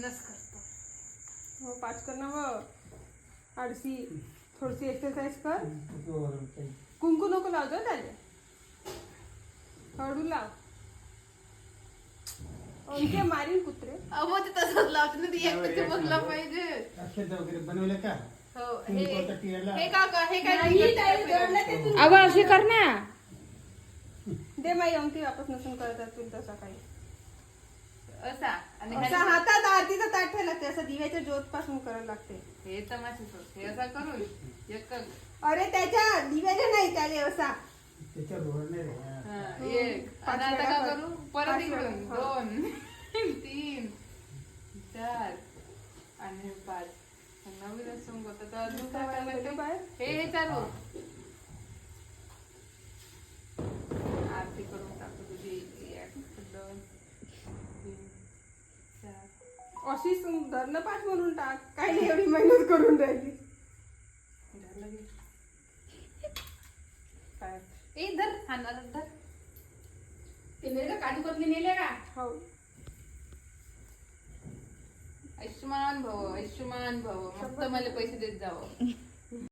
तीनच करतो. हो 5 कर ना व आळशी. थोडीशी एक्सरसाइज कर. कुंकू नको लावतो त्याले. हळू लाव. इथे मारीन कुत्रे. अहो ते तसंच लावते ना, ती एक ते बघला पाहिजे. अक्षत वगैरे बनवले का? हो तुम्ही कोणता टिळला? हे काय नाही, ताई, जोडलं ते तू. अगं अशी कर ना. दे माई अंगठी वापस नसून करतात तुला तसा काही. असा आणि असं हातात आरतीचं ताट ठेवलं लागते. असं दिव्याच्या ज्योत पासून करायला लागते. हे तमाशे हे असा करून एक अरे त्याच्या दिव्याच्या नाही त्याले असा. त्याच्या रोड नाही रे. हा, एक आणि आता काय करू परत 5 इकडून वेळा. 2 3 4 आणि 5 नवीन असं होतं तर अजून काय करायला लागतं? बाहेर हे चालू आरती करून टाकू तुझी 1 2 3 4 अशी धरणं पाठ म्हणून टाक. काही नाही एवढी मेहनत करून राहिली. झालं की काय ए धर खाणार धर ते नेलं काजू कतली नेले का? हो आयुष्यमान भव मस्त मला पैसे देत जावं.